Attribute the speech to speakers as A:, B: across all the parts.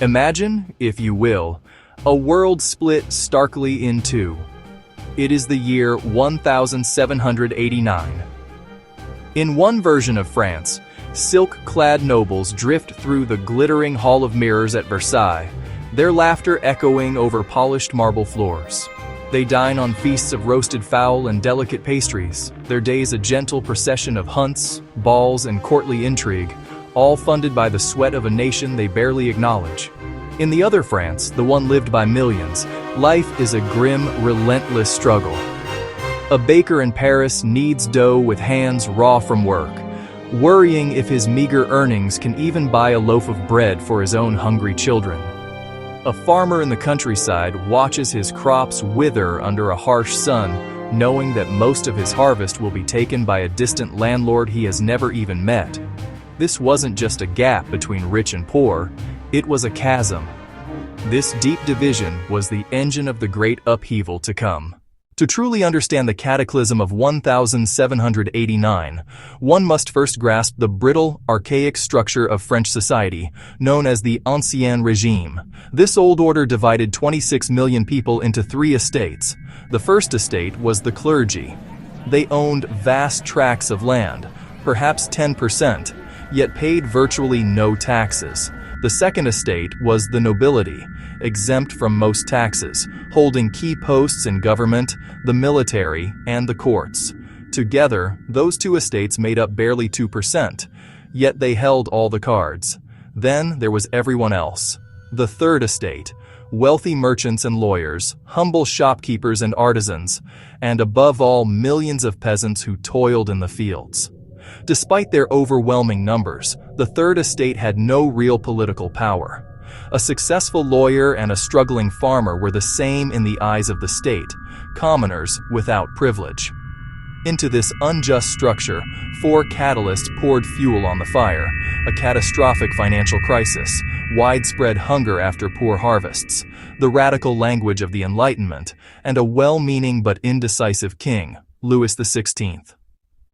A: Imagine, if you will, a world split starkly in two. It is the year 1789. In one version of France, silk-clad nobles drift through the glittering Hall of Mirrors at Versailles, their laughter echoing over polished marble floors. They dine on feasts of roasted fowl and delicate pastries, their days a gentle procession of hunts, balls, and courtly intrigue, all funded by the sweat of a nation they barely acknowledge. In the other France, the one lived by millions, life is a grim, relentless struggle. A baker in Paris kneads dough with hands raw from work, worrying if his meager earnings can even buy a loaf of bread for his own hungry children. A farmer in the countryside watches his crops wither under a harsh sun, knowing that most of his harvest will be taken by a distant landlord he has never even met. This wasn't just a gap between rich and poor, it was a chasm. This deep division was the engine of the great upheaval to come. To truly understand the cataclysm of 1789, one must first grasp the brittle, archaic structure of French society, known as the Ancien Régime. This old order divided 26 million people into three estates. The first estate was the clergy. They owned vast tracts of land, perhaps 10%, yet paid virtually no taxes. The second estate was the nobility, exempt from most taxes, holding key posts in government, the military, and the courts. Together, those two estates made up barely 2%, yet they held all the cards. Then there was everyone else. The third estate, wealthy merchants and lawyers, humble shopkeepers and artisans, and above all, millions of peasants who toiled in the fields. Despite their overwhelming numbers, the Third Estate had no real political power. A successful lawyer and a struggling farmer were the same in the eyes of the state, commoners without privilege. Into this unjust structure, four catalysts poured fuel on the fire: a catastrophic financial crisis, widespread hunger after poor harvests, the radical language of the Enlightenment, and a well-meaning but indecisive king, Louis XVI.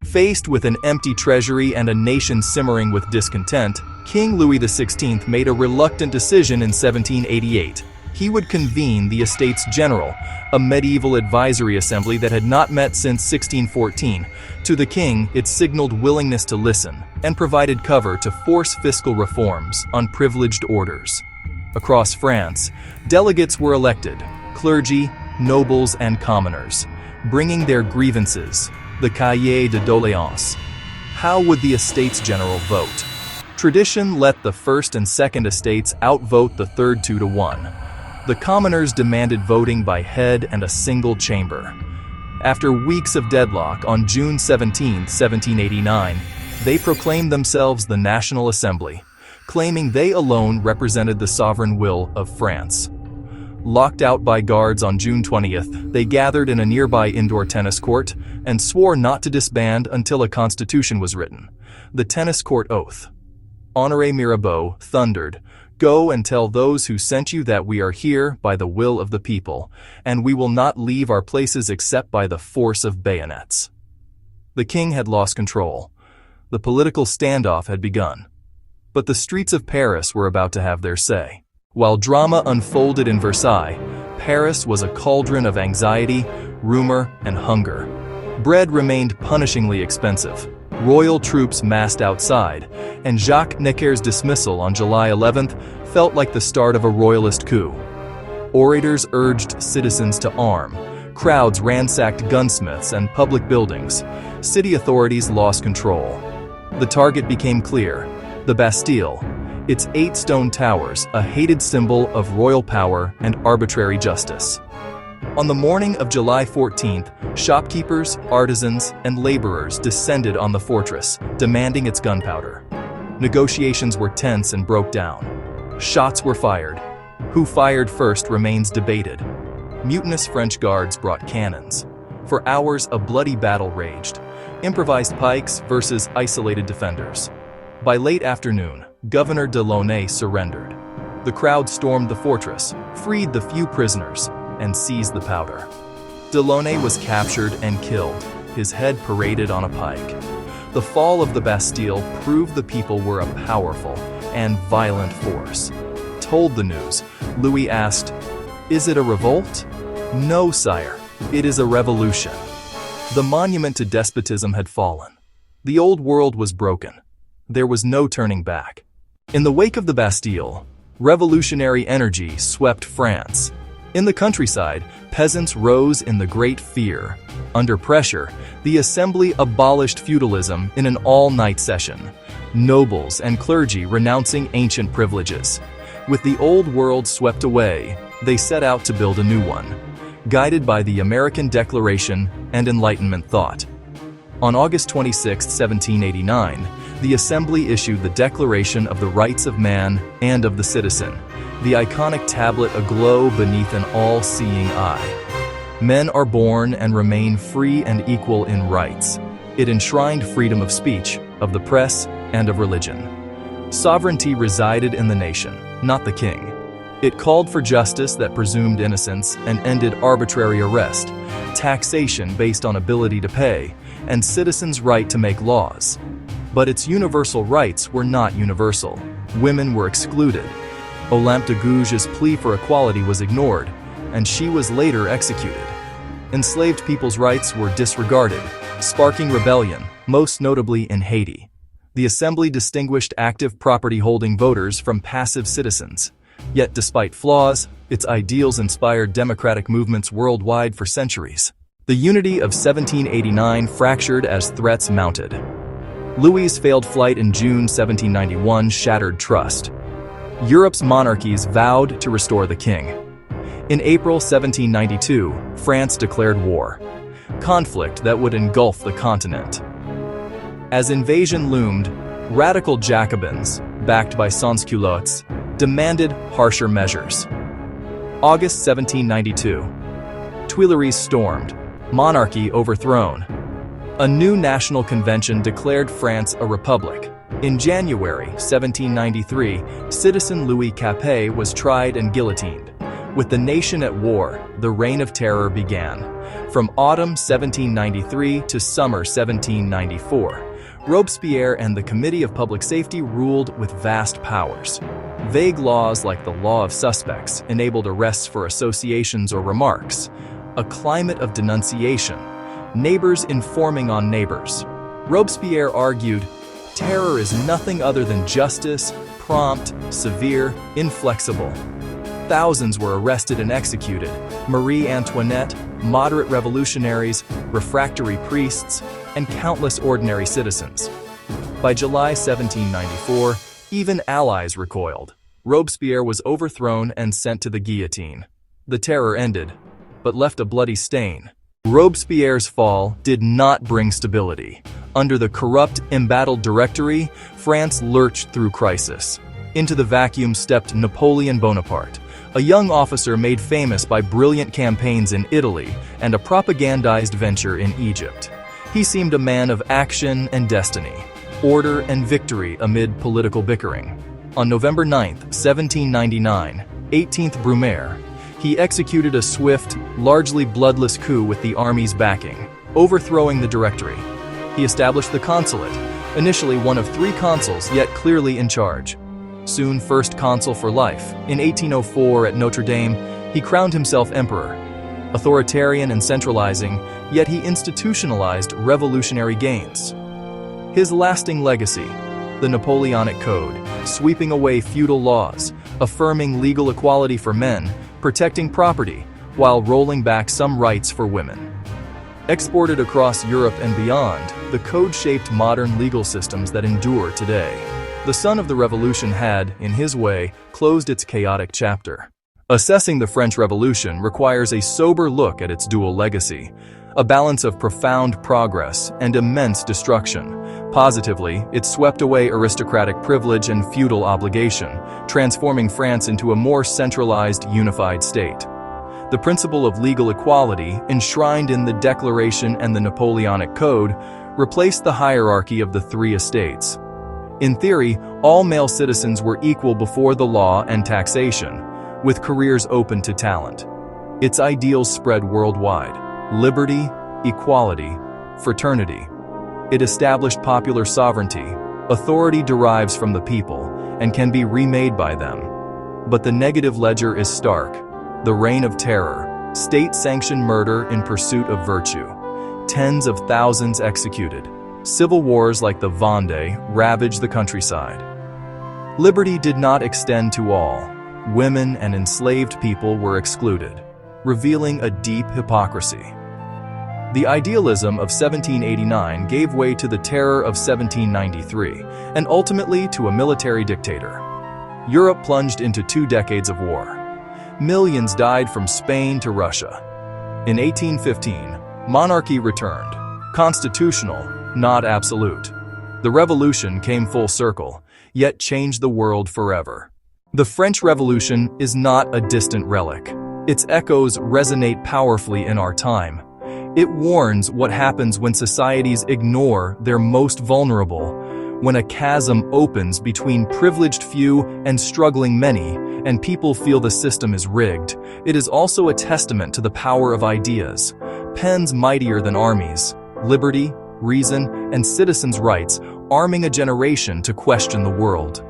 A: Faced with an empty treasury and a nation simmering with discontent, King Louis XVI made a reluctant decision in 1788. He would convene the Estates General, a medieval advisory assembly that had not met since 1614. To the king, it signaled willingness to listen and provided cover to force fiscal reforms on privileged orders. Across France, delegates were elected, clergy, nobles, and commoners, bringing their grievances, the cahier de doléances. How would the Estates General vote? Tradition let the first and second estates outvote the third 2-1. The commoners demanded voting by head and a single chamber. After weeks of deadlock, on June 17, 1789, they proclaimed themselves the National Assembly, claiming they alone represented the sovereign will of France. Locked out by guards on June 20th, they gathered in a nearby indoor tennis court and swore not to disband until a constitution was written. The tennis court oath. Honoré Mirabeau thundered, "Go and tell those who sent you that we are here by the will of the people, and we will not leave our places except by the force of bayonets." The king had lost control. The political standoff had begun. But the streets of Paris were about to have their say. While drama unfolded in Versailles, Paris was a cauldron of anxiety, rumor, and hunger. Bread remained punishingly expensive. Royal troops massed outside, and Jacques Necker's dismissal on July 11th felt like the start of a royalist coup. Orators urged citizens to arm. Crowds ransacked gunsmiths and public buildings. City authorities lost control. The target became clear: the Bastille. Its 8 stone towers, a hated symbol of royal power and arbitrary justice. On the morning of July 14th, shopkeepers, artisans, and laborers descended on the fortress, demanding its gunpowder. Negotiations were tense and broke down. Shots were fired. Who fired first remains debated. Mutinous French guards brought cannons. For hours, a bloody battle raged. Improvised pikes versus isolated defenders. By late afternoon, Governor Delaunay surrendered. The crowd stormed the fortress, freed the few prisoners, and seized the powder. Delaunay was captured and killed, his head paraded on a pike. The fall of the Bastille proved the people were a powerful and violent force. told the news, Louis asked, "Is it a revolt?" "No, sire. It is a revolution." The monument to despotism had fallen. The old world was broken. There was no turning back. In the wake of the Bastille, revolutionary energy swept France. In the countryside, peasants rose in the Great Fear. Under pressure, the Assembly abolished feudalism in an all-night session, nobles and clergy renouncing ancient privileges. With the old world swept away, they set out to build a new one, guided by the American Declaration and Enlightenment thought. On August 26, 1789, the Assembly issued the Declaration of the Rights of Man and of the Citizen, the iconic tablet aglow beneath an all-seeing eye. Men are born and remain free and equal in rights. It enshrined freedom of speech, of the press, and of religion. Sovereignty resided in the nation, not the king. It called for justice that presumed innocence and ended arbitrary arrest, taxation based on ability to pay, and citizens' right to make laws. But its universal rights were not universal. Women were excluded. Olympe de Gouges' plea for equality was ignored, and she was later executed. Enslaved people's rights were disregarded, sparking rebellion, most notably in Haiti. The Assembly distinguished active property-holding voters from passive citizens. Yet despite flaws, its ideals inspired democratic movements worldwide for centuries. The unity of 1789 fractured as threats mounted. Louis's failed flight in June 1791 shattered trust. Europe's monarchies vowed to restore the king. In April 1792, France declared war, conflict that would engulf the continent. As invasion loomed, radical Jacobins, backed by sans-culottes, demanded harsher measures. August 1792. Tuileries stormed, monarchy overthrown. A new national convention declared France a republic. In January 1793, citizen Louis Capet was tried and guillotined. With the nation at war, the Reign of Terror began. From autumn 1793 to summer 1794, Robespierre and the Committee of Public Safety ruled with vast powers. Vague laws like the law of suspects enabled arrests for associations or remarks. A climate of denunciation, neighbors informing on neighbors. Robespierre argued, terror is nothing other than justice, prompt, severe, inflexible. Thousands were arrested and executed. Marie Antoinette, moderate revolutionaries, refractory priests, and countless ordinary citizens. By July 1794, even allies recoiled. Robespierre was overthrown and sent to the guillotine. The terror ended, but left a bloody stain. Robespierre's fall did not bring stability. Under the corrupt, embattled Directory, France lurched through crisis. Into the vacuum stepped Napoleon Bonaparte, a young officer made famous by brilliant campaigns in Italy and a propagandized venture in Egypt. He seemed a man of action and destiny, order and victory amid political bickering. On November 9, 1799, 18th Brumaire, he executed a swift, largely bloodless coup with the army's backing, overthrowing the Directory. He established the consulate, initially one of 3 consuls yet clearly in charge. Soon first consul for life, in 1804 at Notre Dame, he crowned himself emperor. Authoritarian and centralizing, yet he institutionalized revolutionary gains. His lasting legacy, the Napoleonic Code, sweeping away feudal laws, affirming legal equality for men, protecting property, while rolling back some rights for women. Exported across Europe and beyond, the code shaped modern legal systems that endure today. The son of the revolution had, in his way, closed its chaotic chapter. Assessing the French Revolution requires a sober look at its dual legacy, a balance of profound progress and immense destruction. Positively, it swept away aristocratic privilege and feudal obligation, transforming France into a more centralized, unified state. The principle of legal equality, enshrined in the Declaration and the Napoleonic Code, replaced the hierarchy of the 3 estates. In theory, all male citizens were equal before the law and taxation, with careers open to talent. Its ideals spread worldwide: liberty, equality, fraternity. It established popular sovereignty. Authority derives from the people and can be remade by them. But the negative ledger is stark. The reign of terror, state-sanctioned murder in pursuit of virtue, tens of thousands executed. Civil wars like the Vendée ravaged the countryside. Liberty did not extend to all. Women and enslaved people were excluded, revealing a deep hypocrisy. The idealism of 1789 gave way to the terror of 1793, and ultimately to a military dictator. Europe plunged into 2 decades of war. Millions died from Spain to Russia. In 1815, monarchy returned, constitutional, not absolute. The revolution came full circle, yet changed the world forever. The French Revolution is not a distant relic. Its echoes resonate powerfully in our time. It warns what happens when societies ignore their most vulnerable, when a chasm opens between privileged few and struggling many, and people feel the system is rigged. It is also a testament to the power of ideas, pens mightier than armies, liberty, reason, and citizens' rights, arming a generation to question the world.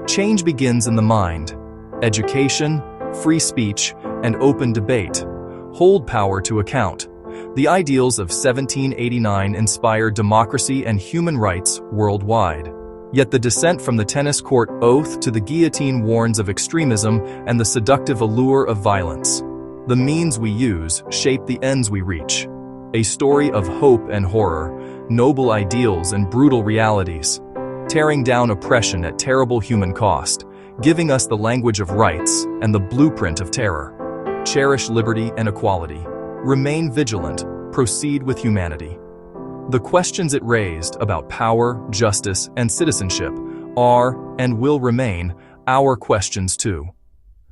A: Change begins in the mind. Education, free speech, and open debate hold power to account. The ideals of 1789 inspired democracy and human rights worldwide. Yet the descent from the tennis court oath to the guillotine warns of extremism and the seductive allure of violence. The means we use shape the ends we reach. A story of hope and horror, noble ideals and brutal realities, tearing down oppression at terrible human cost, giving us the language of rights and the blueprint of terror. Cherish liberty and equality. Remain vigilant. Proceed with humanity. The questions it raised about power, justice, and citizenship are and will remain our questions too.